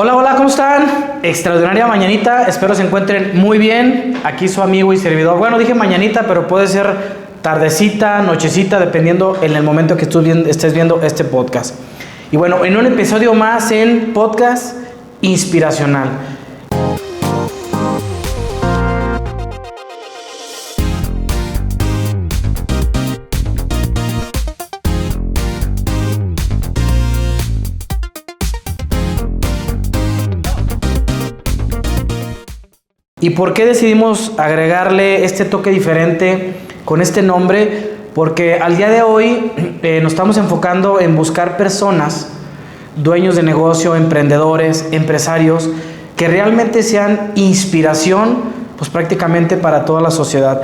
Hola, hola, ¿cómo están? Extraordinaria mañanita, espero se encuentren muy bien. Aquí su amigo y servidor. Bueno, dije mañanita, pero puede ser tardecita, nochecita, dependiendo en el momento que estés viendo este podcast. Y bueno, en un episodio más en Podcast Inspiracional. ¿Y por qué decidimos agregarle este toque diferente con este nombre? Porque al día de hoy nos estamos enfocando en buscar personas, dueños de negocio, emprendedores, empresarios, que realmente sean inspiración, pues prácticamente para toda la sociedad.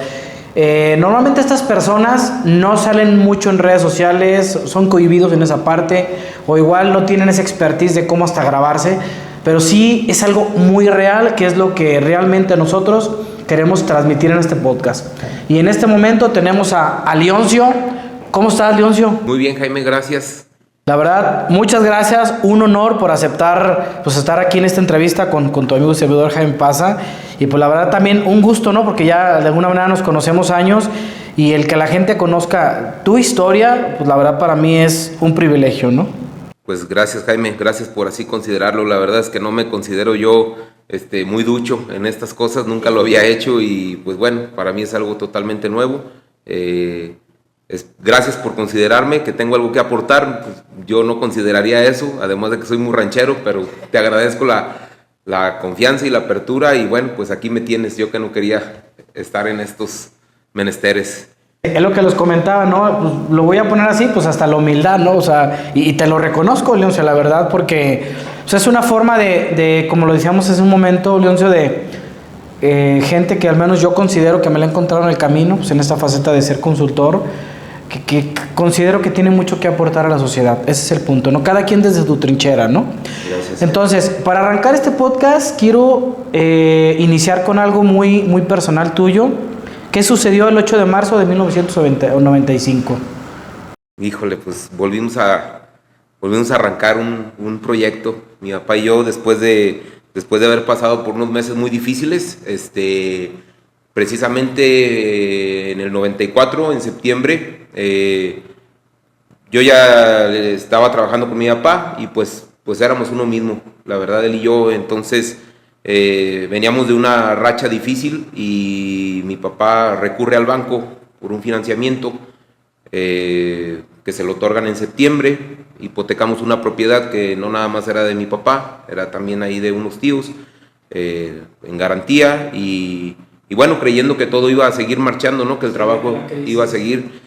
Normalmente estas personas no salen mucho en redes sociales, son cohibidos en esa parte, o igual no tienen esa expertise de cómo hasta grabarse, pero sí es algo muy real, que es lo que realmente nosotros queremos transmitir en este podcast. Y en este momento tenemos a Leoncio. ¿Cómo estás, Leoncio? Muy bien, Jaime, gracias. La verdad, muchas gracias, un honor por aceptar, pues estar aquí en esta entrevista con tu amigo y servidor Jaime Paza, y pues la verdad también un gusto, ¿no? Porque ya de alguna manera nos conocemos años, y el que la gente conozca tu historia, pues la verdad para mí es un privilegio, ¿no? Pues gracias, Jaime, gracias por así considerarlo. La verdad es que no me considero yo muy ducho en estas cosas, nunca lo había hecho y pues bueno, para mí es algo totalmente nuevo. Gracias por considerarme, que tengo algo que aportar. Pues, yo no consideraría eso, además de que soy muy ranchero, pero te agradezco la confianza y la apertura y bueno, pues aquí me tienes, yo que no quería estar en estos menesteres. Es lo que les comentaba, ¿no? Pues lo voy a poner así, pues hasta la humildad, ¿no? O sea, y te lo reconozco, Leoncio, la verdad, porque o sea, es una forma de, como lo decíamos hace un momento, Leoncio, de gente que al menos yo considero que me la he encontrado en el camino, pues en esta faceta de ser consultor, que considero que tiene mucho que aportar a la sociedad. Ese es el punto, ¿no? Cada quien desde tu trinchera, ¿no? Gracias. Entonces, para arrancar este podcast, quiero iniciar con algo muy, muy personal tuyo. ¿Qué sucedió el 8 de marzo de 1995? Híjole, pues volvimos a arrancar un proyecto. Mi papá y yo, después de haber pasado por unos meses muy difíciles, precisamente en el 94, en septiembre, yo ya estaba trabajando con mi papá y pues éramos uno mismo, la verdad, él y yo. Entonces veníamos de una racha difícil y mi papá recurre al banco por un financiamiento que se lo otorgan en septiembre. Hipotecamos una propiedad que no nada más era de mi papá, era también ahí de unos tíos, en garantía y bueno, creyendo que todo iba a seguir marchando, ¿no? Que el trabajo iba a seguir.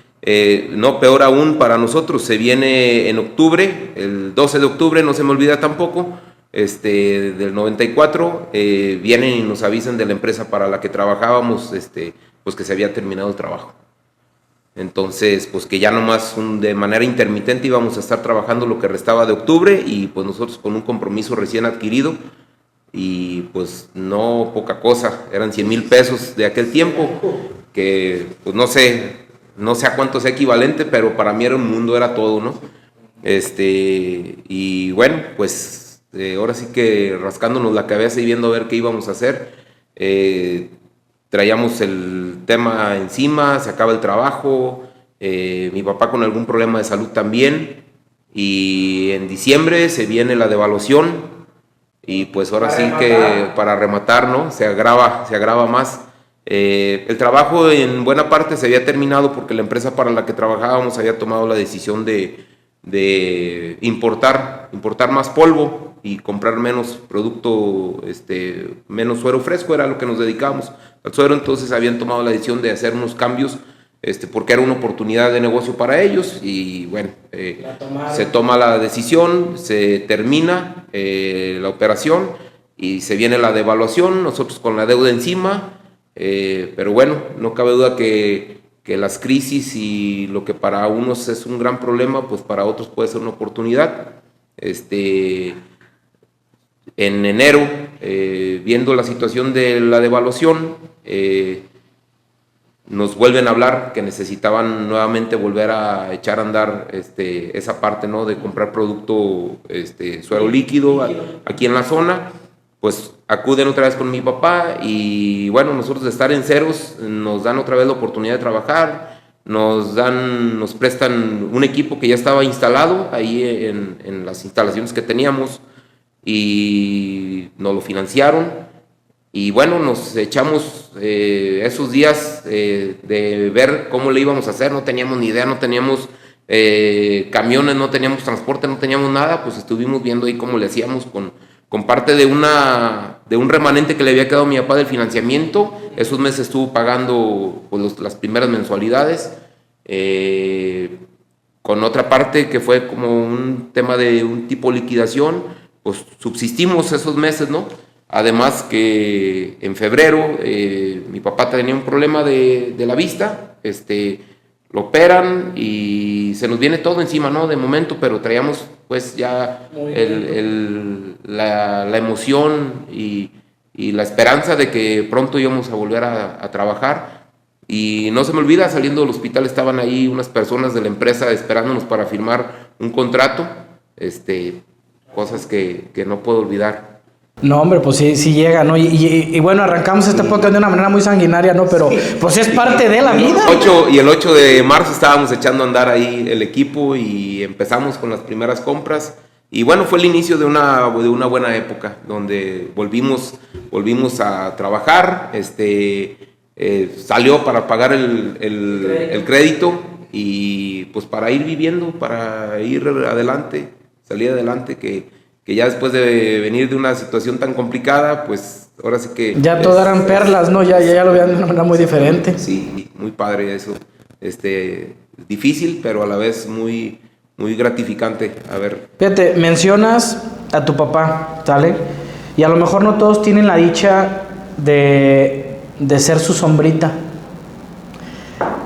No, peor aún para nosotros, se viene en octubre, el 12 de octubre, no se me olvida tampoco, del 94, vienen y nos avisan de la empresa para la que trabajábamos, pues que se había terminado el trabajo. Entonces, pues que ya nomás de manera intermitente íbamos a estar trabajando lo que restaba de octubre y pues nosotros con un compromiso recién adquirido y pues no poca cosa, eran 100,000 pesos de aquel tiempo, que pues no sé a cuánto sea equivalente, pero para mí era un mundo, era todo, ¿no? Y bueno, pues ahora sí que rascándonos la cabeza y viendo a ver qué íbamos a hacer, traíamos el tema encima, se acaba el trabajo, mi papá con algún problema de salud también, y en diciembre se viene la devaluación, y pues ahora sí que para rematar, ¿no? Se agrava más. El trabajo en buena parte se había terminado porque la empresa para la que trabajábamos había tomado la decisión de importar más polvo y comprar menos producto, menos suero fresco, era lo que nos dedicábamos al suero. Entonces habían tomado la decisión de hacer unos cambios, porque era una oportunidad de negocio para ellos y bueno, se toma la decisión, se termina la operación y se viene la devaluación, nosotros con la deuda encima, pero bueno, no cabe duda que las crisis y lo que para unos es un gran problema, pues para otros puede ser una oportunidad. En enero, viendo la situación de la devaluación, nos vuelven a hablar que necesitaban nuevamente volver a echar a andar esa parte, ¿no? De comprar producto, suero líquido aquí en la zona. Pues acuden otra vez con mi papá y bueno, nosotros de estar en ceros nos dan otra vez la oportunidad de trabajar, nos prestan un equipo que ya estaba instalado ahí en las instalaciones que teníamos y nos lo financiaron. Y bueno, nos echamos esos días de ver cómo le íbamos a hacer, no teníamos ni idea, no teníamos camiones, no teníamos transporte, no teníamos nada, pues estuvimos viendo ahí cómo le hacíamos con parte de un remanente que le había quedado a mi papá del financiamiento. Esos meses estuvo pagando pues, las primeras mensualidades, con otra parte que fue como un tema de un tipo liquidación, pues subsistimos esos meses, ¿no? Además que en febrero mi papá tenía un problema de la vista, lo operan y se nos viene todo encima, ¿no? De momento, pero traíamos pues ya la emoción y la esperanza de que pronto íbamos a volver a trabajar. Y no se me olvida, saliendo del hospital estaban ahí unas personas de la empresa esperándonos para firmar un contrato, cosas que no puedo olvidar. No, hombre, pues sí llega, ¿no? Y bueno, arrancamos este podcast de una manera muy sanguinaria, ¿no? Pero pues es parte de la vida. El 8 de marzo estábamos echando a andar ahí el equipo y empezamos con las primeras compras. Y bueno, fue el inicio de una buena época, donde volvimos a trabajar, salió para pagar el crédito y pues para ir viviendo, para ir adelante, salir adelante, que ya después de venir de una situación tan complicada, pues ahora sí que... Ya todo eran perlas, ¿no? Ya lo veían de una manera muy diferente. Sí, muy padre eso. Difícil, pero a la vez muy, muy gratificante. A ver. Fíjate, mencionas a tu papá, ¿sale? Y a lo mejor no todos tienen la dicha de ser su sombrita.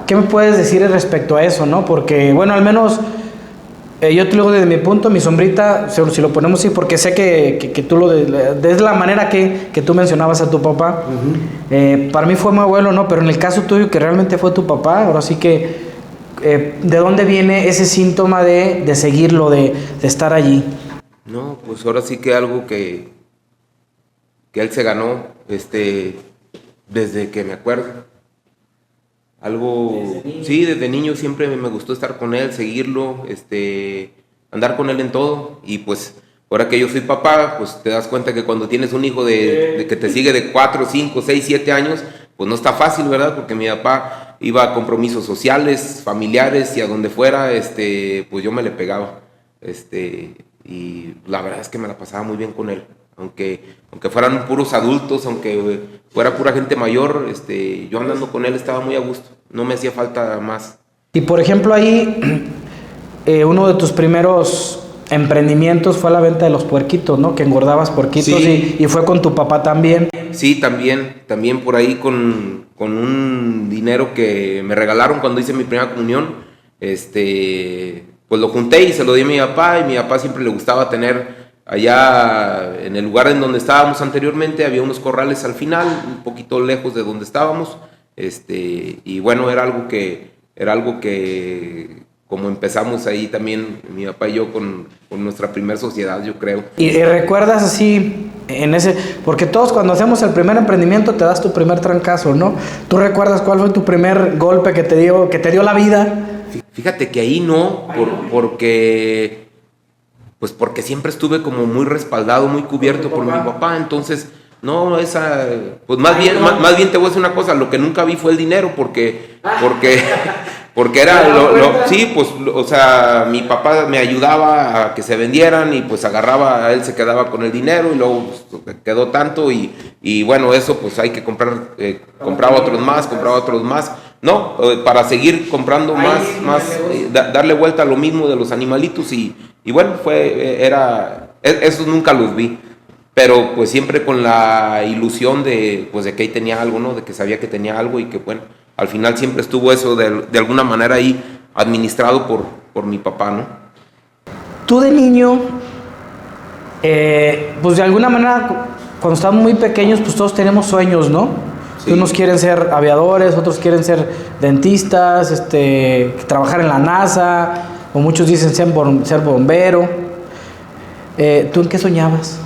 ¿Qué me puedes decir respecto a eso, no? Porque, bueno, al menos... yo te lo digo desde mi punto, mi sombrita, si lo ponemos así, porque sé que tú desde la manera que tú mencionabas a tu papá, para mí fue mi abuelo, ¿no? Pero en el caso tuyo, que realmente fue tu papá, ahora sí que, ¿de dónde viene ese síntoma de seguirlo, de estar allí? No, pues ahora sí que algo que él se ganó, desde que me acuerdo. Algo, sí, desde niño siempre me gustó estar con él, seguirlo, andar con él en todo. Y pues ahora que yo soy papá, pues te das cuenta que cuando tienes un hijo de que te sigue de 4, 5, 6, 7 años, pues no está fácil, ¿verdad? Porque mi papá iba a compromisos sociales, familiares y a donde fuera, pues yo me le pegaba. Y la verdad es que me la pasaba muy bien con él. Aunque fueran puros adultos, aunque fuera pura gente mayor, yo andando con él estaba muy a gusto, no me hacía falta más. Y por ejemplo ahí, uno de tus primeros emprendimientos fue la venta de los puerquitos, ¿no? Que engordabas puerquitos, sí. y fue con tu papá también. Sí, también por ahí con un dinero que me regalaron cuando hice mi primera comunión, pues lo junté y se lo di a mi papá, y mi papá siempre le gustaba tener... Allá en el lugar en donde estábamos anteriormente había unos corrales al final, un poquito lejos de donde estábamos, y bueno, era algo que como empezamos ahí también mi papá y yo con nuestra primera sociedad, yo creo. ¿Y recuerdas así porque todos cuando hacemos el primer emprendimiento te das tu primer trancazo, ¿no? ¿Tú recuerdas cuál fue tu primer golpe que te dio la vida? Fíjate que ahí no, porque siempre estuve como muy respaldado, muy cubierto por mi papá, entonces, no, pues más bien te voy a decir una cosa, lo que nunca vi fue el dinero, porque era, sí, pues, o sea, mi papá me ayudaba a que se vendieran y pues él se quedaba con el dinero y luego pues, quedó tanto y bueno, eso pues hay que compraba otros más, no, para seguir comprando más, darle vuelta a lo mismo de los animalitos y bueno, esos nunca los vi, pero pues siempre con la ilusión de que ahí tenía algo, ¿no? De que sabía que tenía algo y que bueno, al final siempre estuvo eso de alguna manera ahí administrado por mi papá, ¿no? Tú de niño, pues de alguna manera, cuando estábamos muy pequeños, pues todos tenemos sueños, ¿no? Sí. Unos quieren ser aviadores, otros quieren ser dentistas, trabajar en la NASA, o muchos dicen ser bombero. ¿Tú en qué soñabas,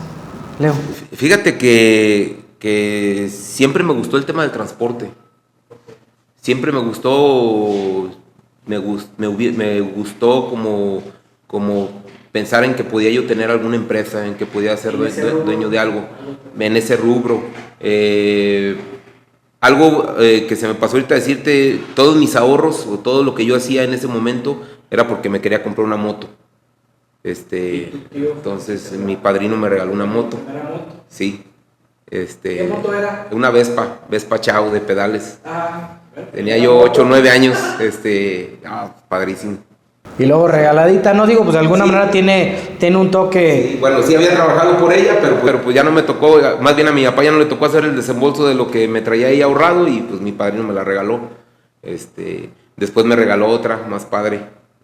Leo? Fíjate que siempre me gustó el tema del transporte. Siempre me gustó, me gustó como pensar en que podía yo tener alguna empresa, en que podía ser dueño de algo, en ese rubro. Algo que se me pasó ahorita decirte, todos mis ahorros o todo lo que yo hacía en ese momento era porque me quería comprar una moto. Entonces mi padrino me regaló una moto. ¿Era moto? Sí. ¿Qué moto era? Una Vespa Chao de pedales. Ah, Tenía yo 8 o 9 años. Padrísimo. y luego regaladita, no digo, pues de alguna manera tiene un toque. Sí, bueno, sí había trabajado por ella, pero pues ya no me tocó, más bien a mi papá ya no le tocó hacer el desembolso de lo que me traía ahí ahorrado y pues mi padrino me la regaló. Después me regaló otra más padre.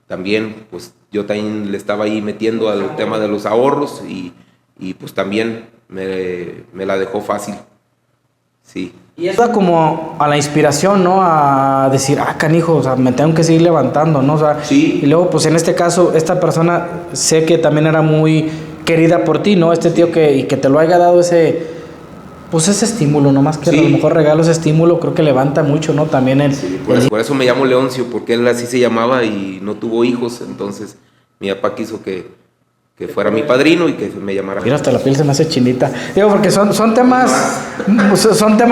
También, pues yo también le estaba ahí metiendo al tema de los ahorros y pues también me la dejó fácil. Sí. Y eso da como a la inspiración, ¿no? A decir, canijo, o sea, me tengo que seguir levantando, ¿no? O sea, sí. Y luego, pues en este caso, esta persona sé que también era muy querida por ti, ¿no? Este tío y que te lo haya dado ese estímulo, nomás que sí. A lo mejor regalo ese estímulo, creo que levanta mucho, ¿no? También por eso me llamo Leoncio, porque él así se llamaba y no tuvo hijos, entonces mi papá quiso que fuera mi padrino y que me llamara. Mira, hasta la piel se me hace chinita. Digo, porque son temas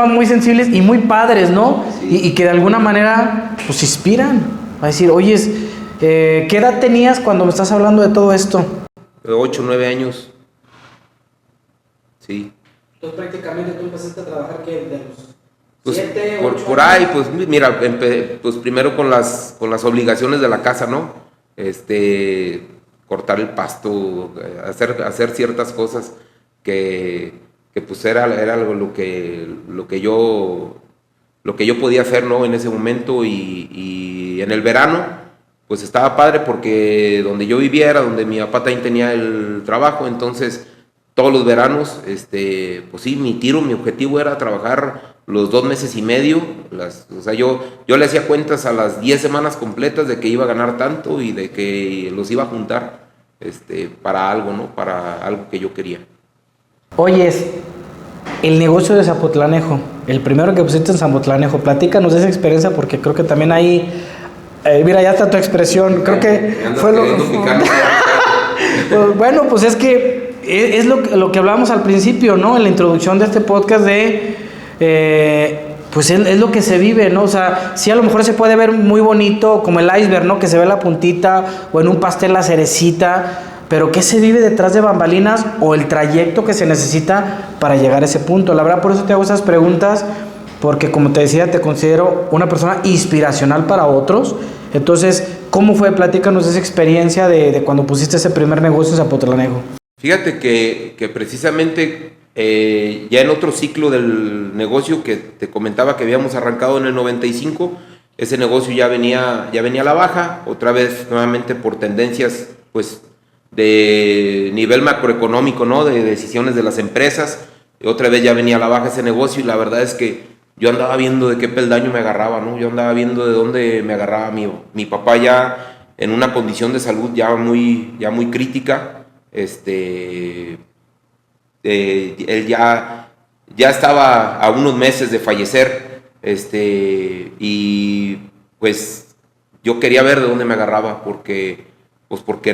muy sensibles y muy padres, ¿no? Sí. Y que de alguna manera, pues inspiran. A decir, oye, ¿qué edad tenías cuando me estás hablando de todo esto? 8 o 9 años. Sí. Entonces prácticamente tú empezaste a trabajar que de los Pues 7, 8 por ahí, pues mira, pues primero con las obligaciones de la casa, ¿no? Cortar el pasto, hacer ciertas cosas que pues era algo lo que yo podía hacer, ¿no? En ese momento y en el verano pues estaba padre porque donde yo vivía era donde mi papá también tenía el trabajo, entonces todos los veranos pues sí, mi objetivo era trabajar los 2 meses y medio, o sea, yo le hacía cuentas a las 10 semanas completas de que iba a ganar tanto y de que los iba a juntar para algo, ¿no? Para algo que yo quería. Oyes, el negocio de Zapotlanejo, el primero que pusiste en Zapotlanejo, platícanos de esa experiencia porque creo que también ahí, mira, ya está tu expresión, creo que fue lo... Bueno, pues es que es lo que hablábamos al principio, ¿no? En la introducción de este podcast pues es lo que se vive, ¿no? O sea, sí a lo mejor se puede ver muy bonito como el iceberg, ¿no? Que se ve la puntita o en un pastel la cerecita, pero ¿qué se vive detrás de bambalinas o el trayecto que se necesita para llegar a ese punto? La verdad, por eso te hago esas preguntas, porque como te decía, te considero una persona inspiracional para otros. Entonces, ¿cómo fue? Platícanos esa experiencia de cuando pusiste ese primer negocio en Zapotlanejo. Fíjate que precisamente ya en otro ciclo del negocio que te comentaba que habíamos arrancado en el 95, ese negocio ya venía a la baja, otra vez nuevamente por tendencias pues de nivel macroeconómico, ¿no? De decisiones de las empresas, y otra vez ya venía a la baja ese negocio y la verdad es que yo andaba viendo de qué peldaño me agarraba, ¿no? Yo andaba viendo de dónde me agarraba mi papá ya en una condición de salud ya muy crítica. Él ya estaba a unos meses de fallecer, y pues yo quería ver de dónde me agarraba porque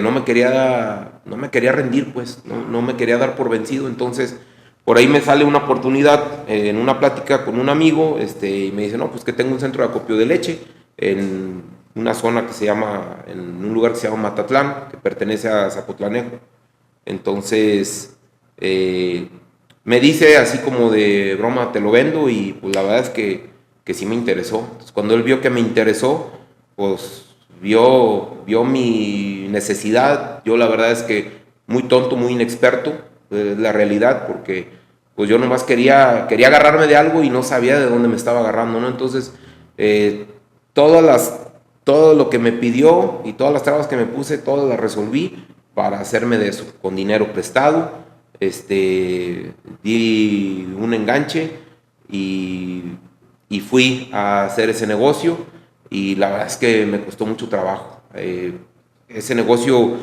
no me quería rendir, pues no me quería dar por vencido. Entonces por ahí me sale una oportunidad en una plática con un amigo, y me dice, no, pues que tengo un centro de acopio de leche en una zona en un lugar que se llama Matatlán, que pertenece a Zapotlanejo. Entonces me dice así como de broma, te lo vendo, y pues la verdad es que sí me interesó. Entonces, cuando él vio que me interesó, pues vio mi necesidad. Yo la verdad es que muy tonto, muy inexperto, es la realidad, porque pues yo nomás quería agarrarme de algo y no sabía de dónde me estaba agarrando, ¿no? Entonces todo lo que me pidió y todas las trabas que me puse, todas las resolví para hacerme de eso, con dinero prestado. Di un enganche y y fui a hacer ese negocio y la verdad es que me costó mucho trabajo. Ese negocio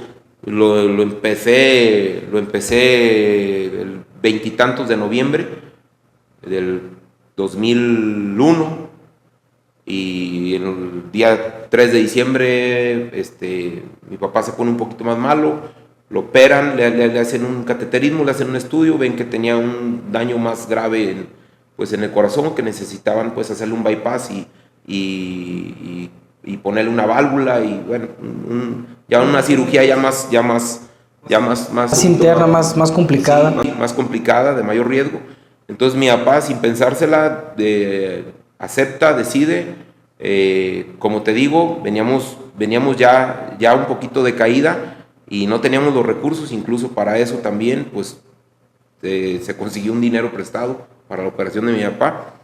lo empecé el veintitantos de noviembre del 2001 y el día 3 de diciembre mi papá se pone un poquito más malo, lo operan, le hacen un cateterismo, le hacen un estudio, ven que tenía un daño más grave en el corazón, que necesitaban pues hacerle un bypass y ponerle una válvula y bueno, ya una cirugía más interna, más complicada. Sí, más complicada, de mayor riesgo. Entonces mi papá, sin pensársela, acepta, decide. Como te digo, veníamos ya un poquito de caída y no teníamos los recursos, incluso para eso también, pues se consiguió un dinero prestado para la operación de mi papá.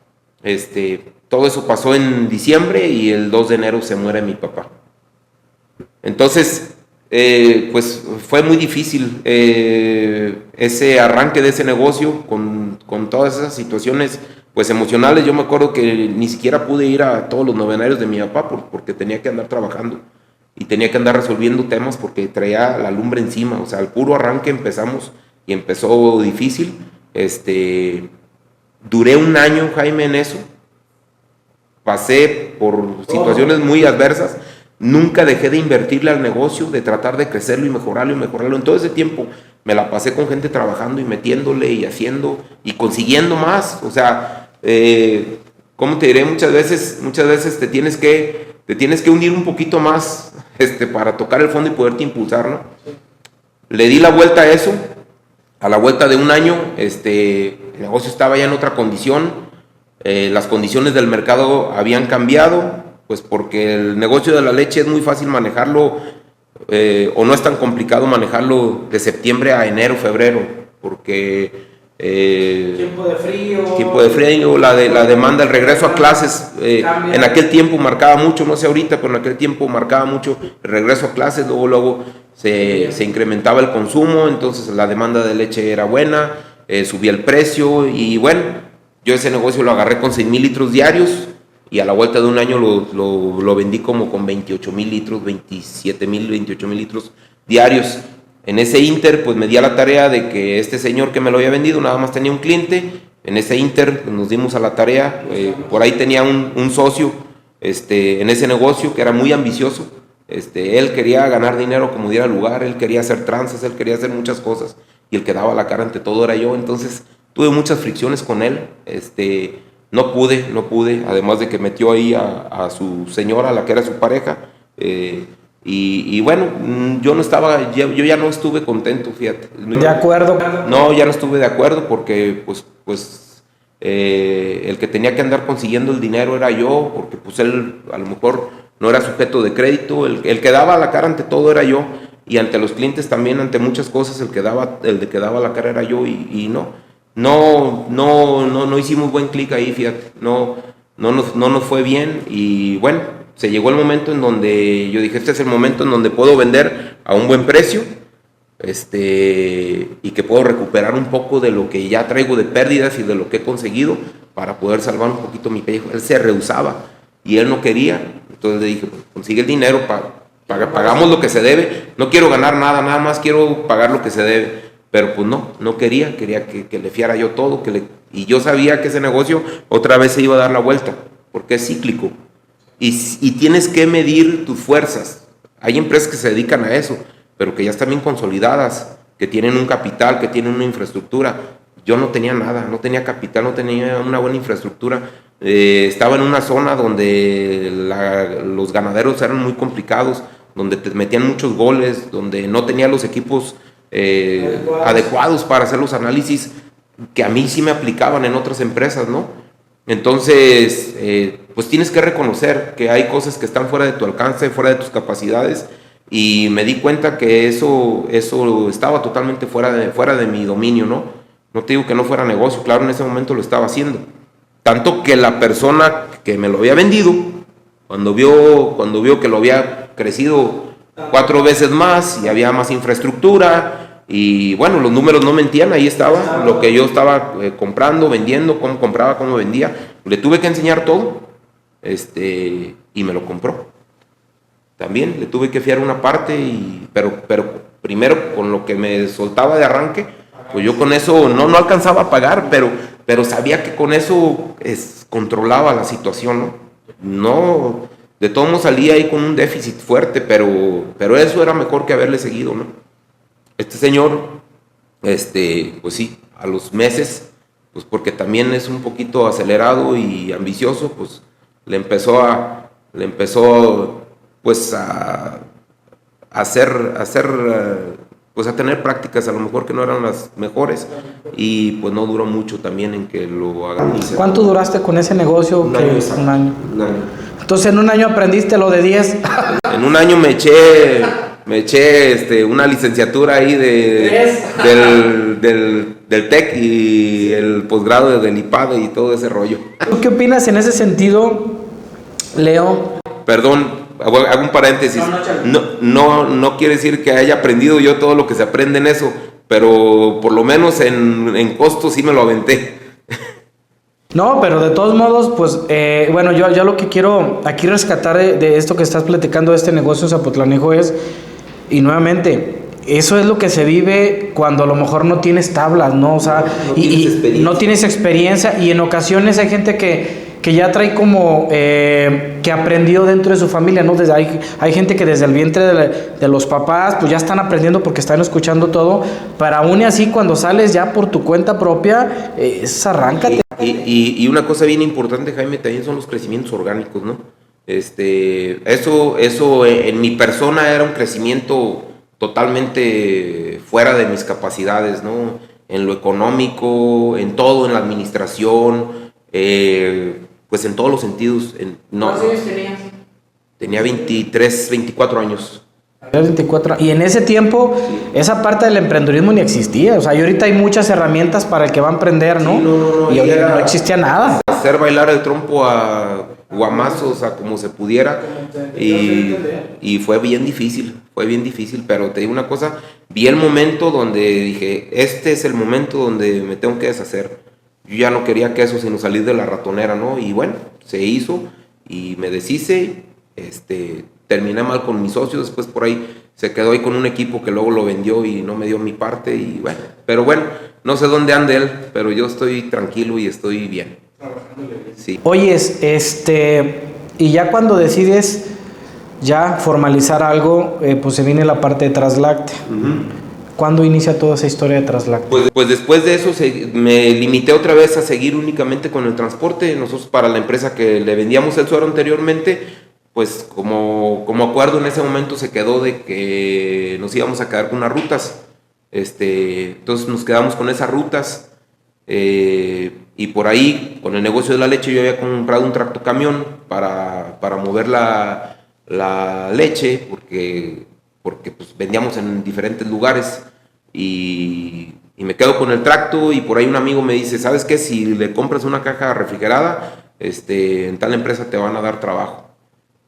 Todo eso pasó en diciembre y el 2 de enero se muere mi papá. Entonces, pues fue muy difícil ese arranque de ese negocio con todas esas situaciones pues emocionales. Yo me acuerdo que ni siquiera pude ir a todos los novenarios de mi papá porque tenía que andar trabajando y tenía que andar resolviendo temas porque traía la lumbre encima. O sea, al puro arranque empezamos y empezó difícil. Duré un año, Jaime, en eso. Pasé por situaciones muy adversas. Nunca dejé de invertirle al negocio, de tratar de crecerlo y mejorarlo. En todo ese tiempo me la pasé con gente trabajando y metiéndole y haciendo y consiguiendo más. O sea, ¿cómo te diré? Muchas veces te tienes que hundir un poquito más para tocar el fondo y poderte impulsar, ¿no? Le di la vuelta a eso. A la vuelta de un año, el negocio estaba ya en otra condición. Las condiciones del mercado habían cambiado, pues porque el negocio de la leche es muy fácil manejarlo, o no es tan complicado manejarlo de septiembre a enero, febrero, porque tiempo de frío, la demanda, el regreso a clases, en aquel tiempo marcaba mucho, no sé ahorita, pero en aquel tiempo marcaba mucho el regreso a clases. Luego se incrementaba el consumo, entonces la demanda de leche era buena, subía el precio y bueno, yo ese negocio lo agarré con 6,000 litros diarios y a la vuelta de un año lo vendí como con 28,000 litros, 27,000, 28,000 litros diarios. En ese inter, pues me di a la tarea de que este señor que me lo había vendido nada más tenía un cliente. En ese inter nos dimos a la tarea, por ahí tenía un socio en ese negocio que era muy ambicioso. Él quería ganar dinero como diera lugar, él quería hacer tranzas, él quería hacer muchas cosas y el que daba la cara ante todo era yo. Entonces tuve muchas fricciones con él, no pude, además de que metió ahí a su señora, la que era su pareja, y bueno, yo ya no estuve contento, fíjate. ¿De acuerdo? No, ya no estuve de acuerdo porque pues el que tenía que andar consiguiendo el dinero era yo, porque pues él a lo mejor no era sujeto de crédito, el que daba la cara ante todo era yo, y ante los clientes también, ante muchas cosas, el que daba la cara era yo, y no hicimos buen clic ahí, fíjate, no nos fue bien, y bueno, se llegó el momento en donde yo dije, este es el momento en donde puedo vender a un buen precio, y que puedo recuperar un poco de lo que ya traigo de pérdidas y de lo que he conseguido para poder salvar un poquito mi pellejo. Él se rehusaba y él no quería, entonces le dije, pues, consigue el dinero, pagamos lo que se debe, no quiero ganar nada más quiero pagar lo que se debe, pero pues no quería que le fiara yo todo, y yo sabía que ese negocio otra vez se iba a dar la vuelta, porque es cíclico, y tienes que medir tus fuerzas. Hay empresas que se dedican a eso, pero que ya están bien consolidadas, que tienen un capital, que tienen una infraestructura. Yo no tenía nada, no tenía capital, no tenía una buena infraestructura. Estaba en una zona donde los ganaderos eran muy complicados, donde te metían muchos goles, donde no tenía los equipos adecuados para hacer los análisis que a mí sí me aplicaban en otras empresas, ¿no? Entonces, pues tienes que reconocer que hay cosas que están fuera de tu alcance, fuera de tus capacidades, y me di cuenta que eso estaba totalmente fuera de mi dominio, ¿no? No te digo que no fuera negocio, claro, en ese momento lo estaba haciendo. Tanto que la persona que me lo había vendido, cuando vio que lo había crecido 4 veces más y había más infraestructura, Y bueno, los números no mentían, ahí estaba lo que yo estaba comprando, vendiendo, cómo compraba, cómo vendía. Le tuve que enseñar todo, y me lo compró. También le tuve que fiar una parte, pero primero con lo que me soltaba de arranque, pues yo con eso no alcanzaba a pagar, pero sabía que con eso controlaba la situación, ¿no? De todo modo salía ahí con un déficit fuerte, pero eso era mejor que haberle seguido, ¿no? Este señor, pues sí, a los meses, pues porque también es un poquito acelerado y ambicioso, pues le empezó pues a pues a tener prácticas a lo mejor que no eran las mejores, y pues no duró mucho también en que lo hagan. ¿Cuánto duraste con ese negocio? Un año. Un año. Un año. Entonces en un año aprendiste lo de 10. En un año me eché una licenciatura ahí del TEC y el posgrado del IPAD y todo ese rollo. ¿Tú qué opinas en ese sentido, Leo? Perdón, hago un paréntesis. No quiere decir que haya aprendido yo todo lo que se aprende en eso, pero por lo menos en costo sí me lo aventé. No, pero de todos modos, pues, bueno, yo lo que quiero aquí rescatar de esto que estás platicando de este negocio en Zapotlanejo es, y nuevamente, eso es lo que se vive cuando a lo mejor no tienes tablas, ¿no? O sea, no tienes experiencia, y en ocasiones hay gente que ya trae como que aprendió dentro de su familia, ¿no? Hay gente que desde el vientre de los papás pues ya están aprendiendo porque están escuchando todo, pero aún así cuando sales ya por tu cuenta propia, arráncate. Y una cosa bien importante, Jaime, también son los crecimientos orgánicos, ¿no? Eso en mi persona era un crecimiento totalmente fuera de mis capacidades, ¿no? En lo económico, en todo, en la administración, pues en todos los sentidos. ¿Cuántos años tenías? Tenía 23, 24 años. 24. Y en ese tiempo, esa parte del emprendedurismo ni existía. O sea, y ahorita hay muchas herramientas para el que va a emprender, ¿no? Sí, no. Y ahorita no existía nada. Hacer bailar el trompo a guamazos, a como se pudiera. Y fue bien difícil, pero te digo una cosa, vi el momento donde dije, este es el momento donde me tengo que deshacer. Yo ya no quería que eso sino salir de la ratonera, ¿no? Y bueno, se hizo y me deshice, terminé mal con mis socios, después por ahí se quedó ahí con un equipo que luego lo vendió y no me dio mi parte, y bueno, pero bueno, no sé dónde ande él, pero yo estoy tranquilo y estoy bien. Sí. Oyes, y ya cuando decides ya formalizar algo, pues se viene la parte de Traslacte. Uh-huh. ¿Cuándo inicia toda esa historia de Traslacte? Pues después de eso me limité otra vez a seguir únicamente con el transporte. Nosotros, para la empresa que le vendíamos el suero anteriormente, pues como acuerdo en ese momento se quedó de que nos íbamos a quedar con unas rutas. Entonces nos quedamos con esas rutas, y por ahí con el negocio de la leche yo había comprado un tractocamión para mover la leche, porque pues vendíamos en diferentes lugares, y me quedo con el tracto, y por ahí un amigo me dice, ¿sabes qué? Si le compras una caja refrigerada, en tal empresa te van a dar trabajo.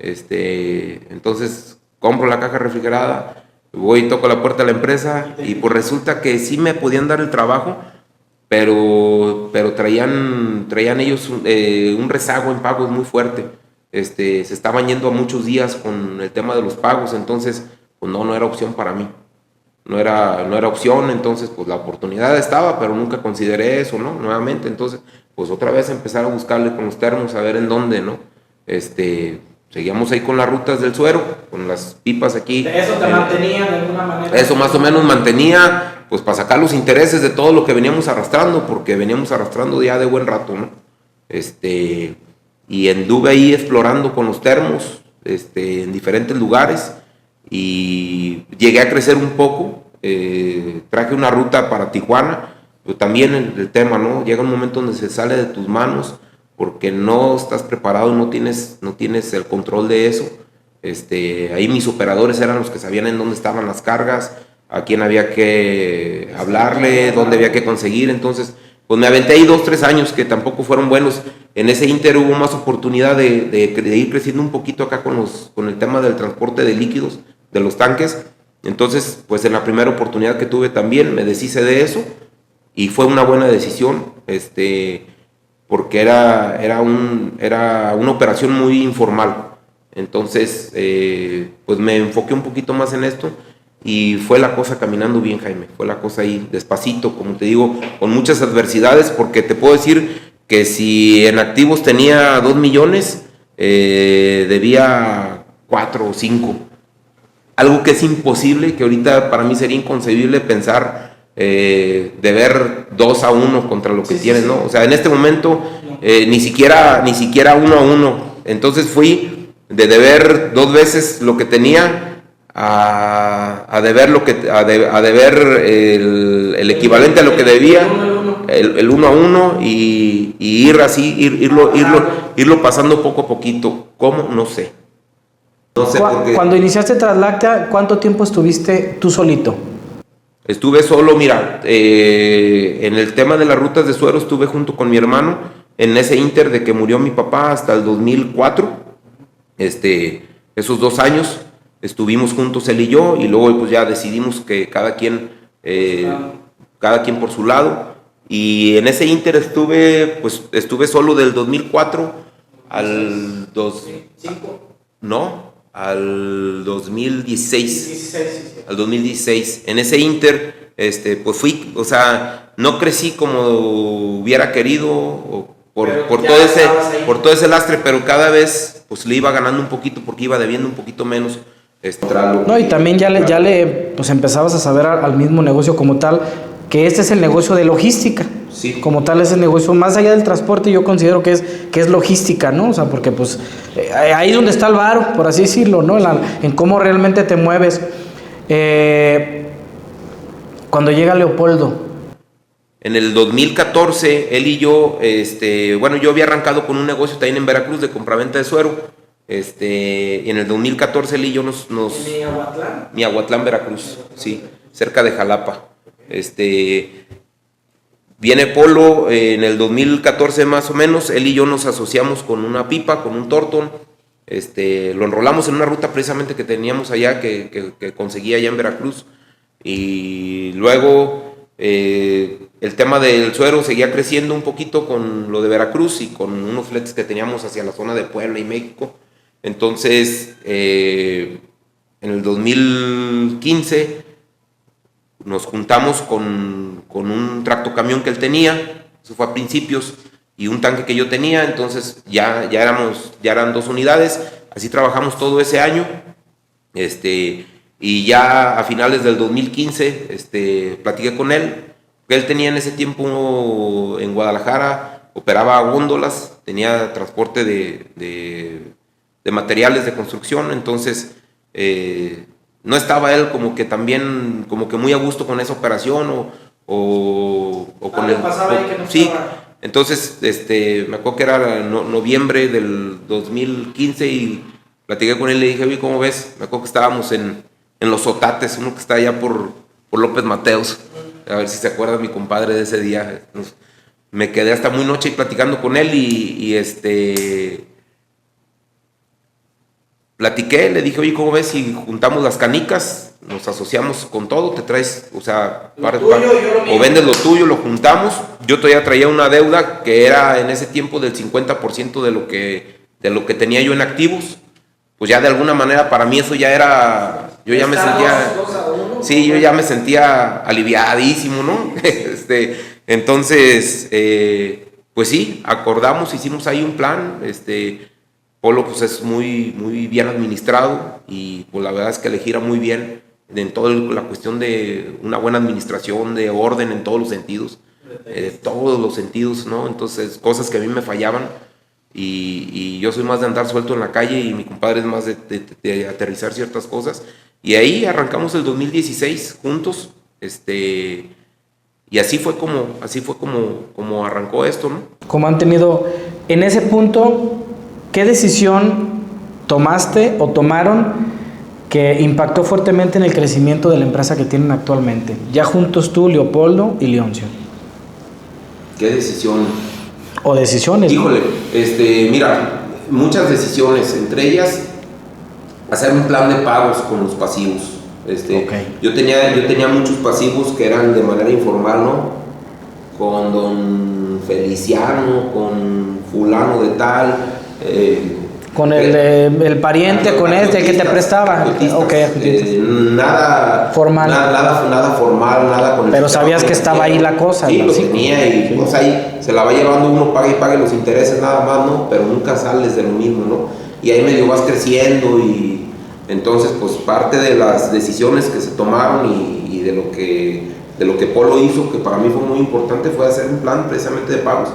Entonces compro la caja refrigerada, voy y toco la puerta de la empresa, y pues resulta que sí me podían dar el trabajo, pero traían ellos un rezago en pagos muy fuerte. Se estaban yendo a muchos días con el tema de los pagos, entonces pues no era opción para mí, no era opción. Entonces pues la oportunidad estaba, pero nunca consideré eso, ¿no? Nuevamente, entonces pues otra vez empezar a buscarle con los termos, a ver en dónde, ¿no? Seguíamos ahí con las rutas del suero, con las pipas aquí. ¿Eso te mantenía de alguna manera? Eso más o menos mantenía, pues para sacar los intereses de todo lo que veníamos arrastrando, porque veníamos arrastrando ya de buen rato, ¿no? Y anduve ahí explorando con los termos, en diferentes lugares, y llegué a crecer un poco. Traje una ruta para Tijuana, pero también el tema, ¿no? Llega un momento donde se sale de tus manos, porque no estás preparado, no tienes el control de eso. Ahí mis operadores eran los que sabían en dónde estaban las cargas, a quién había que hablarle, dónde había que conseguir. Entonces, pues me aventé ahí 2-3 años que tampoco fueron buenos. En ese ínter hubo más oportunidad de ir creciendo un poquito acá con el tema del transporte de líquidos, de los tanques, Entonces, pues en la primera oportunidad que tuve también me deshice de eso y fue una buena decisión, porque era una operación muy informal. Entonces, pues me enfoqué un poquito más en esto y fue la cosa caminando bien, Jaime. Fue la cosa ahí despacito, como te digo, con muchas adversidades, porque te puedo decir que si en activos tenía 2 millones, debía 4 o 5. Algo que es imposible, que ahorita para mí sería inconcebible pensar deber 2-1 contra lo que tienes, ¿no? O sea, en este momento ni siquiera 1-1. Entonces fui de deber 2 veces lo que tenía a deber el equivalente a lo que debía, el 1-1 y ir así, irlo pasando poco a poquito. ¿Cómo? No sé. No sé por qué. Cuando iniciaste Transláctea, ¿cuánto tiempo estuviste tú solito? Estuve solo, mira, en el tema de las rutas de suero estuve junto con mi hermano en ese inter de que murió mi papá hasta el 2004. Esos 2 años estuvimos juntos él y yo, y luego pues ya decidimos que cada quien por su lado, y en ese inter estuve solo del 2004 al al 2016. Al 2016. En ese inter, pues fui, o sea, no crecí como hubiera querido, por todo ese lastre, pero cada vez pues le iba ganando un poquito porque iba debiendo un poquito menos. No, y también ya le pues empezabas a saber al mismo negocio como tal, que este es el negocio de logística. Sí. Como tal es el negocio, más allá del transporte, yo considero que es logística, ¿no? O sea, porque pues ahí es donde está el varo, por así decirlo, ¿no? En cómo realmente te mueves. Cuando llega Leopoldo. En el 2014, él y yo, yo había arrancado con un negocio también en Veracruz de compraventa de suero. Y en el 2014 él y yo nos Miahuatlán, Veracruz, sí, cerca de Jalapa. Viene Polo en el 2014 más o menos, él y yo nos asociamos con una pipa, con un Torton. Lo enrolamos en una ruta precisamente que teníamos allá, que conseguí allá en Veracruz. Y luego el tema del suero seguía creciendo un poquito con lo de Veracruz y con unos fletes que teníamos hacia la zona de Puebla y México. Entonces, en el 2015 nos juntamos con un tractocamión que él tenía, eso fue a principios, y un tanque que yo tenía. Entonces ya eran 2 unidades, así trabajamos todo ese año, y ya a finales del 2015 platiqué con él, que él tenía en ese tiempo en Guadalajara, operaba góndolas, tenía transporte de materiales de construcción. Entonces no estaba él como que también, como que muy a gusto con esa operación o con el... Sí, entonces me acuerdo que era noviembre del 2015 y platiqué con él y le dije, oye, ¿cómo ves? Me acuerdo que estábamos en Los Otates, uno que está allá por López Mateos, a ver si se acuerda mi compadre de ese día. Me quedé hasta muy noche platicando con él y platiqué, le dije, oye, ¿cómo ves si juntamos las canicas, nos asociamos con todo, te traes, o sea, o vendes lo tuyo, lo juntamos? Yo todavía traía una deuda que era en ese tiempo del 50% de lo que tenía yo en activos. Pues ya de alguna manera para mí eso ya era, yo ya me sentía aliviadísimo, ¿no? Entonces, pues sí, acordamos, hicimos ahí un plan. Polo pues es muy, muy bien administrado y pues la verdad es que le gira muy bien en toda la cuestión de una buena administración, de orden en todos los sentidos, ¿no? Entonces, cosas que a mí me fallaban, y yo soy más de andar suelto en la calle y mi compadre es más de aterrizar ciertas cosas. Y ahí arrancamos el 2016 juntos, y así fue como arrancó esto, ¿no? Como han tenido en ese punto, ¿qué decisión tomaste o tomaron que impactó fuertemente en el crecimiento de la empresa que tienen actualmente? Ya juntos tú, Leopoldo y Leoncio. ¿Qué decisión? O decisiones. Híjole, mira, muchas decisiones, entre ellas hacer un plan de pagos con los pasivos. Okay. Yo tenía muchos pasivos que eran de manera informal, ¿no? Con don Feliciano, con fulano de tal. Con el pariente, con el que te prestaba. Nada formal. Nada formal, nada con el. Pero sabías que estaba ahí la cosa. Sí, lo tenía y pues ahí se la va llevando uno, pague los intereses nada más, ¿no? Pero nunca sales de lo mismo, ¿no? Y ahí medio vas creciendo y entonces pues parte de las decisiones que se tomaron y de lo que Polo hizo, que para mí fue muy importante, fue hacer un plan precisamente de pagos,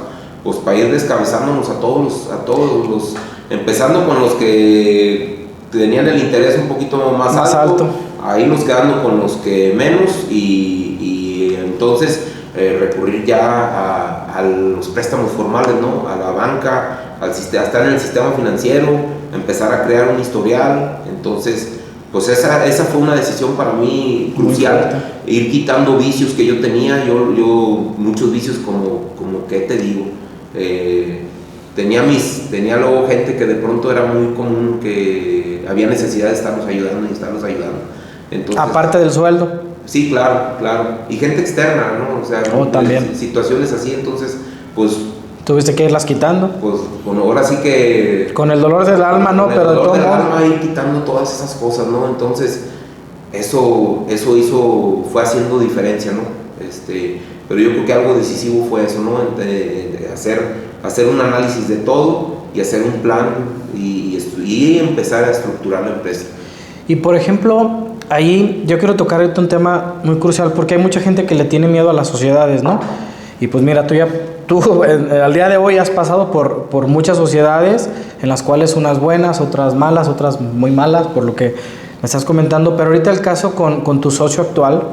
pues para ir descabezándonos a todos los empezando con los que tenían el interés un poquito más alto, a irnos quedando con los que menos y entonces recurrir ya a los préstamos formales, ¿no? A la banca, a estar en el sistema financiero, empezar a crear un historial. Entonces pues esa fue una decisión para mí crucial, ir quitando vicios que yo tenía, yo muchos vicios como ¿qué te digo? Tenía luego gente que de pronto era muy común que había necesidad de estarnos ayudando. Entonces, aparte del sueldo. Sí, claro. Y gente externa, ¿no? O sea, también. Situaciones así, entonces, pues... ¿Tuviste que irlas quitando? Pues, bueno, ahora sí que... Con el dolor del alma, ¿no? Pero el dolor del alma, ir quitando todas esas cosas, ¿no? Entonces, eso fue haciendo diferencia, ¿no? Pero yo creo que algo decisivo fue eso, ¿no? De hacer un análisis de todo y hacer un plan y empezar a estructurar la empresa. Y por ejemplo, ahí yo quiero tocar un tema muy crucial porque hay mucha gente que le tiene miedo a las sociedades, ¿no? Y pues mira, tú al día de hoy has pasado por muchas sociedades en las cuales unas buenas, otras malas, otras muy malas, por lo que me estás comentando, pero ahorita el caso con tu socio actual,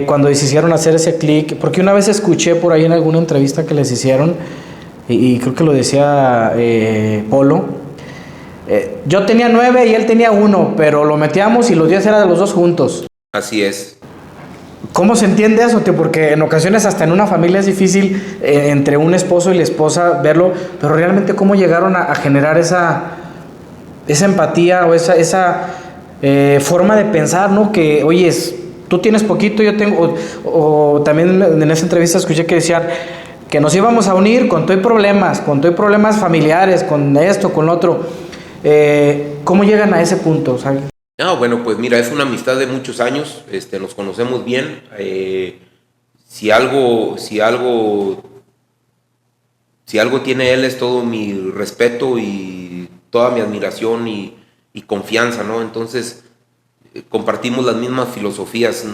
cuando decidieron hacer ese clic, porque una vez escuché por ahí en alguna entrevista que les hicieron, y creo que lo decía Polo, yo tenía 9 y él tenía 1, pero lo metíamos y los días eran de los dos juntos. Así es. ¿Cómo se entiende eso, tío? Porque en ocasiones hasta en una familia es difícil entre un esposo y la esposa verlo, pero realmente cómo llegaron a generar esa empatía o esa forma de pensar, ¿no? Que, oye, tú tienes poquito, yo tengo... O también en esa entrevista escuché que decían que nos íbamos a unir con todo y problemas familiares, con esto, con lo otro. ¿Cómo llegan a ese punto? O sea, bueno, pues mira, es una amistad de muchos años, nos conocemos bien. Si algo tiene él es todo mi respeto y toda mi admiración y confianza, ¿no? Entonces, compartimos las mismas filosofías,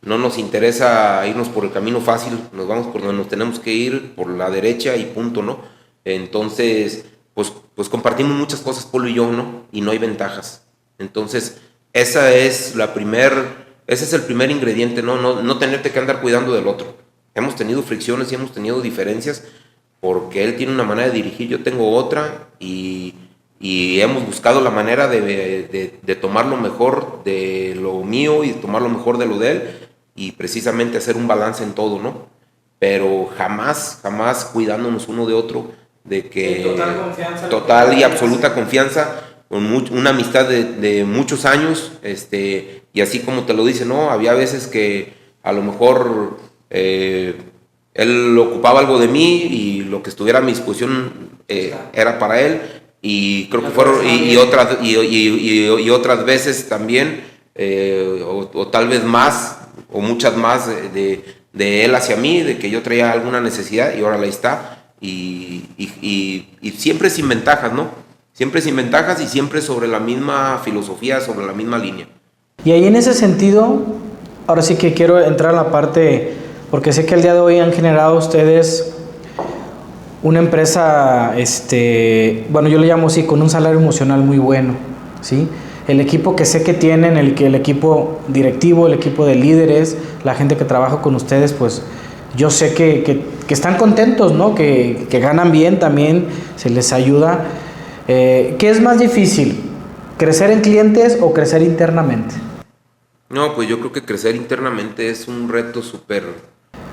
no nos interesa irnos por el camino fácil, nos vamos por donde nos tenemos que ir, por la derecha y punto, ¿no? Entonces, pues compartimos muchas cosas, Polo y yo, ¿no? Y no hay ventajas. Entonces, ese es el primer ingrediente, ¿no? No tenerte que andar cuidando del otro. Hemos tenido fricciones y hemos tenido diferencias porque él tiene una manera de dirigir, yo tengo otra y hemos buscado la manera de tomar lo mejor de lo mío y tomar lo mejor de lo de él y precisamente hacer un balance en todo, ¿no? Pero jamás cuidándonos uno de otro, de que total y absoluta confianza, con una amistad de muchos años, y así como te lo dice, ¿no? Había veces que a lo mejor él ocupaba algo de mí y lo que estuviera a mi disposición era para él, y creo que fueron y otras veces también, o tal vez más, o muchas más de él hacia mí, de que yo traía alguna necesidad y ahora ahí está, y siempre sin ventajas, ¿no? Siempre sin ventajas y siempre sobre la misma filosofía, sobre la misma línea. Y ahí en ese sentido, ahora sí que quiero entrar a la parte, porque sé que el día de hoy han generado ustedes una empresa, bueno, yo le llamo así, con un salario emocional muy bueno, ¿sí? El equipo que sé que tienen, el equipo directivo, el equipo de líderes, la gente que trabaja con ustedes, pues yo sé que están contentos, ¿no? Que ganan bien también, se les ayuda. ¿Qué es más difícil? ¿Crecer en clientes o crecer internamente? No, pues yo creo que crecer internamente es un reto súper...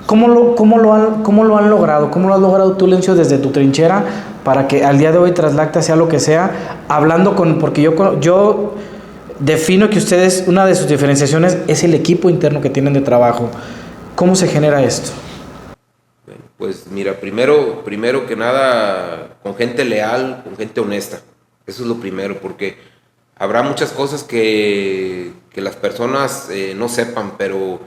¿Cómo lo han logrado? ¿Cómo lo has logrado tú, Lencio, desde tu trinchera para que al día de hoy Traslacta sea lo que sea? Hablando porque yo defino que ustedes, una de sus diferenciaciones es el equipo interno que tienen de trabajo. ¿Cómo se genera esto? Bueno, pues mira, primero que nada, con gente leal, con gente honesta. Eso es lo primero, porque habrá muchas cosas que las personas no sepan, pero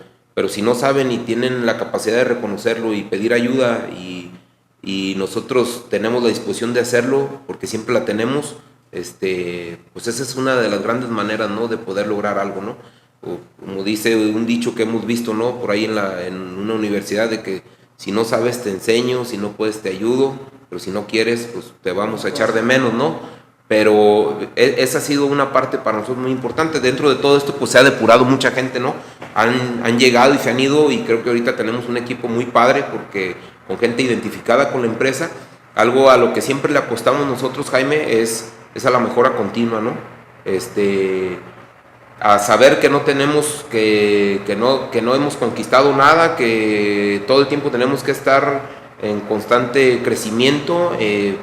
si no saben y tienen la capacidad de reconocerlo y pedir ayuda y nosotros tenemos la disposición de hacerlo, porque siempre la tenemos, pues esa es una de las grandes maneras, ¿no?, de poder lograr algo, ¿no? O, como dice un dicho que hemos visto, ¿no?, por ahí en una universidad, de que si no sabes te enseño, si no puedes te ayudo, pero si no quieres, pues te vamos a echar de menos, ¿no? Pero esa ha sido una parte para nosotros muy importante. Dentro de todo esto, pues se ha depurado mucha gente, ¿no? Han llegado y se han ido, y creo que ahorita tenemos un equipo muy padre, porque con gente identificada con la empresa. Algo a lo que siempre le apostamos nosotros, Jaime, es a la mejora continua, ¿no? A saber que no tenemos, que no hemos conquistado nada, que todo el tiempo tenemos que estar en constante crecimiento,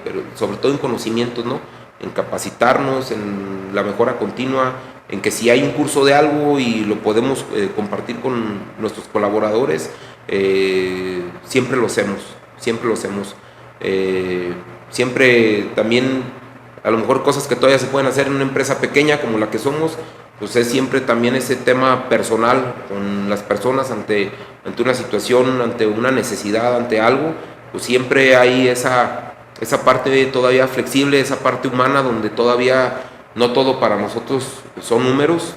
pero sobre todo en conocimientos, ¿no? En capacitarnos, en la mejora continua, en que si hay un curso de algo y lo podemos compartir con nuestros colaboradores, siempre lo hacemos. Siempre también, a lo mejor cosas que todavía se pueden hacer en una empresa pequeña como la que somos, pues es siempre también ese tema personal con las personas ante una situación, ante una necesidad, ante algo, pues siempre hay esa parte todavía flexible, esa parte humana, donde todavía no todo para nosotros son números.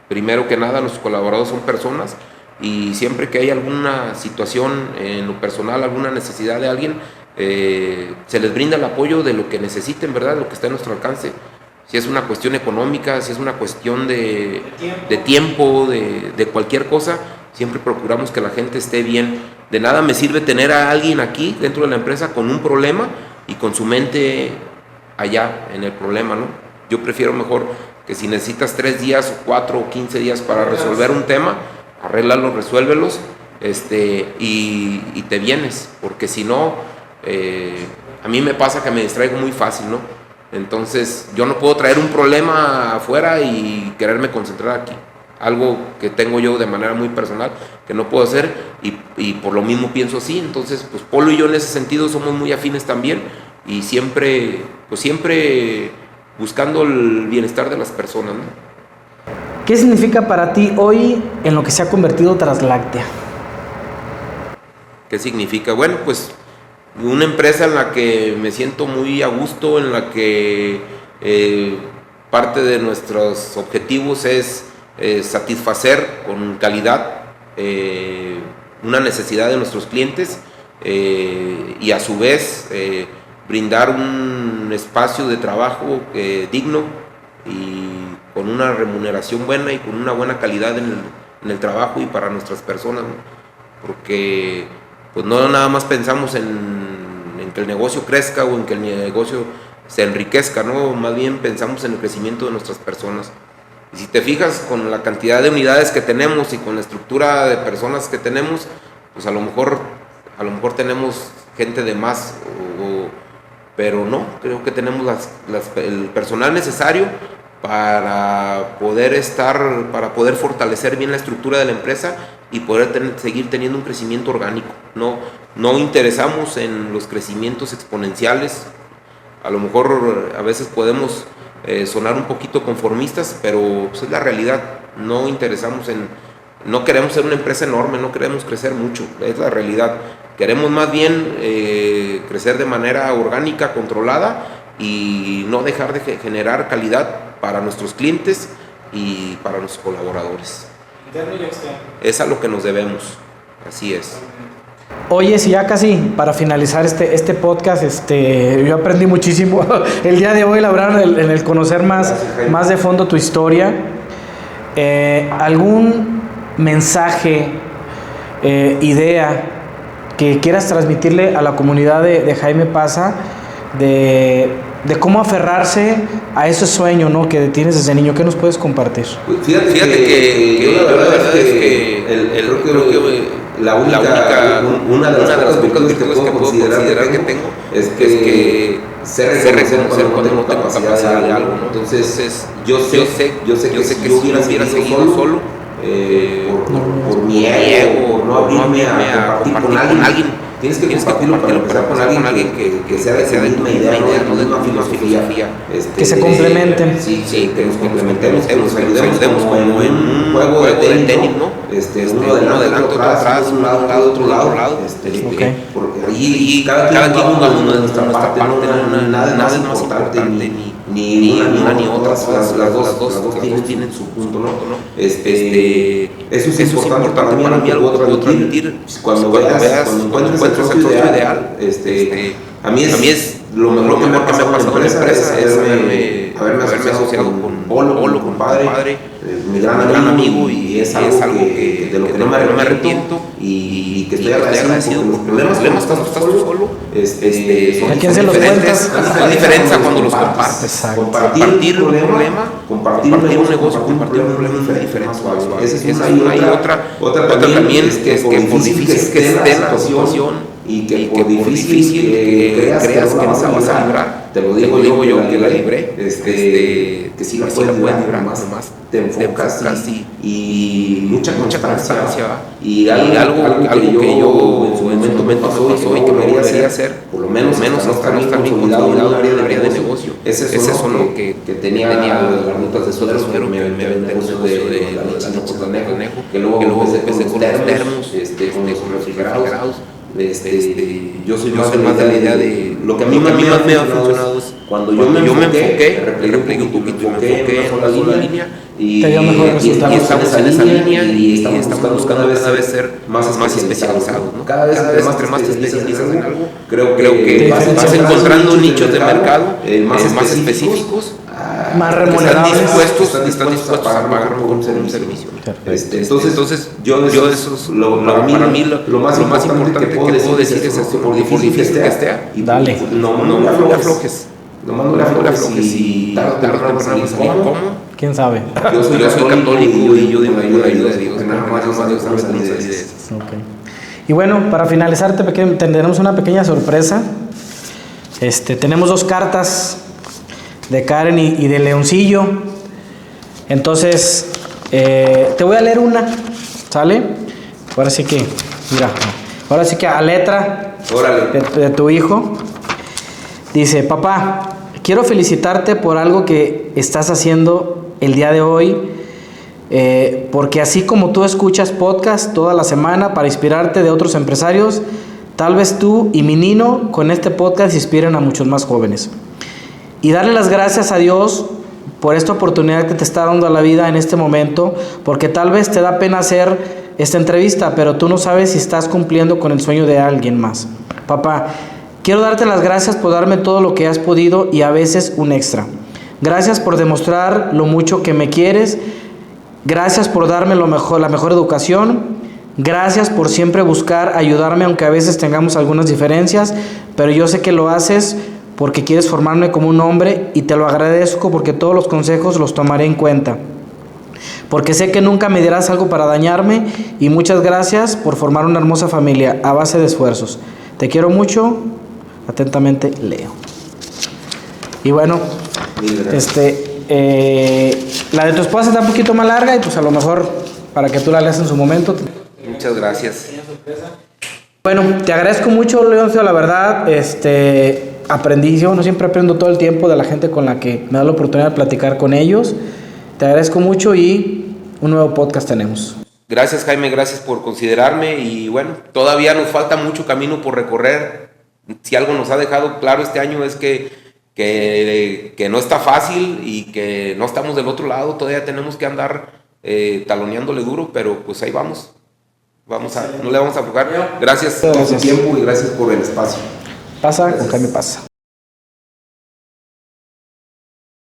Primero que nada, nuestros colaboradores son personas, y siempre que hay alguna situación en lo personal, alguna necesidad de alguien, se les brinda el apoyo de lo que necesiten, ¿verdad?, lo que está a nuestro alcance. Si es una cuestión económica, si es una cuestión de tiempo, de cualquier cosa, siempre procuramos que la gente esté bien. De nada me sirve tener a alguien aquí dentro de la empresa con un problema y con su mente allá en el problema, ¿no? Yo prefiero mejor que si necesitas 3 días o 4 o 15 días para resolver un tema, arréglalos, resuélvelos, y te vienes, porque si no, a mí me pasa que me distraigo muy fácil, ¿no? Entonces yo no puedo traer un problema afuera y quererme concentrar aquí. Algo que tengo yo de manera muy personal que no puedo hacer, y por lo mismo pienso así. Entonces, pues Polo y yo en ese sentido somos muy afines también, y siempre buscando el bienestar de las personas, ¿no? ¿Qué significa para ti hoy en lo que se ha convertido Transláctea? ¿Qué significa? Bueno, pues una empresa en la que me siento muy a gusto, en la que parte de nuestros objetivos es satisfacer con calidad una necesidad de nuestros clientes, y a su vez brindar un espacio de trabajo digno y con una remuneración buena y con una buena calidad en el trabajo y para nuestras personas, ¿no? Porque pues no nada más pensamos en que el negocio crezca o en que el negocio se enriquezca, ¿no? Más bien pensamos en el crecimiento de nuestras personas. Y si te fijas, con la cantidad de unidades que tenemos y con la estructura de personas que tenemos, pues a lo mejor tenemos gente de más, pero no, creo que tenemos el personal necesario para poder fortalecer bien la estructura de la empresa y poder seguir teniendo un crecimiento orgánico. No interesamos en los crecimientos exponenciales. A lo mejor a veces podemos sonar un poquito conformistas, pero pues es la realidad. No queremos ser una empresa enorme, no queremos crecer mucho, es la realidad. Queremos más bien crecer de manera orgánica, controlada, y no dejar de generar calidad para nuestros clientes y para nuestros colaboradores. Interno y externo. Es a lo que nos debemos, así es. Oye, si ya casi para finalizar este podcast, yo aprendí muchísimo el día de hoy, la verdad, en el conocer más de fondo tu historia. ¿Algún mensaje, idea que quieras transmitirle a la comunidad de Jaime Paza de cómo aferrarse a ese sueño, ¿no?, que tienes desde niño? ¿Qué nos puedes compartir? Fíjate que yo la verdad es que creo que una de las pocas virtudes que puedo considerar que tengo es que sé reconocer cuando no tengo capacidad de algo, ¿no? Entonces, yo sé que si yo hubiera seguido solo, por mi ego, no abrirme a compartir con alguien. Tienes que compartirlo para empezar con alguien que sea de la misma idea, no de una filosofía. Que se complementen. Sí, que nos complementemos, que nos ayudemos como en un juego de tenis, ¿no? Uno adelante, otro atrás, un lado, otro lado. Porque ahí cada quien juega de nuestra parte, nada es más importante ni una ni otra, las dos tienen su punto, ¿no? Eso es importante para mí, algo que puedo transmitir cuando encuentres el socio ideal. A mí es lo mejor que me ha pasado en la empresa es haberme asociado con Polo, compadre, mi gran amigo, y es algo que de lo que no me arrepiento y que estoy agradecido porque los problemas cuando estás tú solo ¿a quién se los cuentas? La diferencia cuando los compartes. Compartir un problema, compartir un negocio, compartir un problema es diferente. Esa es una y otra también es que por difícil que esté la situación y que por difícil que creas que no la vas a librar, te lo digo yo que la libré, que sí la puedes librar, más te enfocas y mucha constancia y algo que yo en su momento me pasó y que me quería hacer, por lo menos estar bien consolidado en un área de negocio. Ese es lo que tenía las notas de suelo, pero me vendí el negocio de la chino Conejo, que luego empecé con los termos, con los refrigerados. Yo soy más de la idea de lo que a mí más me ha funcionado es cuando yo me enfoqué, repliqué un poquito, me enfoqué en una sola línea y estamos en esa línea y estamos buscando cada vez ser más especializados, ¿no? Cada vez entre más te especializas en algo, creo que vas encontrando nichos de mercado más específicos, más remunerables, están dispuestos a pagar por un servicio. Entonces yo eso es para mí lo más importante que puedo decir es esto: por difícil que esté, y dale, no le aflojes, y tarde o temprano salir. ¿Cómo? ¿Quién sabe? Yo soy católico y yo digo la ayuda de Dios, nada más Dios sabe salir de eso. Y bueno, para finalizar tendremos una pequeña sorpresa. Tenemos 2 cartas de Karen y de Leoncillo. Entonces, te voy a leer una, ¿sale? Ahora sí que, mira, a letra de tu hijo. Dice: papá, quiero felicitarte por algo que estás haciendo el día de hoy, porque así como tú escuchas podcast toda la semana para inspirarte de otros empresarios, tal vez tú y mi Nino con este podcast inspiren a muchos más jóvenes. Y darle las gracias a Dios por esta oportunidad que te está dando a la vida en este momento, porque tal vez te da pena hacer esta entrevista, pero tú no sabes si estás cumpliendo con el sueño de alguien más. Papá, quiero darte las gracias por darme todo lo que has podido y a veces un extra. Gracias por demostrar lo mucho que me quieres. Gracias por darme la mejor educación. Gracias por siempre buscar ayudarme, aunque a veces tengamos algunas diferencias, pero yo sé que lo haces porque quieres formarme como un hombre, y te lo agradezco porque todos los consejos los tomaré en cuenta. Porque sé que nunca me dirás algo para dañarme, y muchas gracias por formar una hermosa familia a base de esfuerzos. Te quiero mucho. Atentamente, Leo. Y bueno, la de tu esposa está un poquito más larga y pues a lo mejor para que tú la leas en su momento. Muchas gracias. Bueno, te agradezco mucho, Leoncio, la verdad. Aprendí, yo no siempre aprendo todo el tiempo de la gente con la que me da la oportunidad de platicar con ellos. Te agradezco mucho y un nuevo podcast tenemos. Gracias, Jaime, gracias por considerarme, y bueno, todavía nos falta mucho camino por recorrer. Si algo nos ha dejado claro este año es que no está fácil y que no estamos del otro lado, todavía tenemos que andar taloneándole duro, pero pues ahí vamos. No le vamos a aflojar. Gracias por su tiempo y gracias por el espacio. Pasa, con Jaime pasa.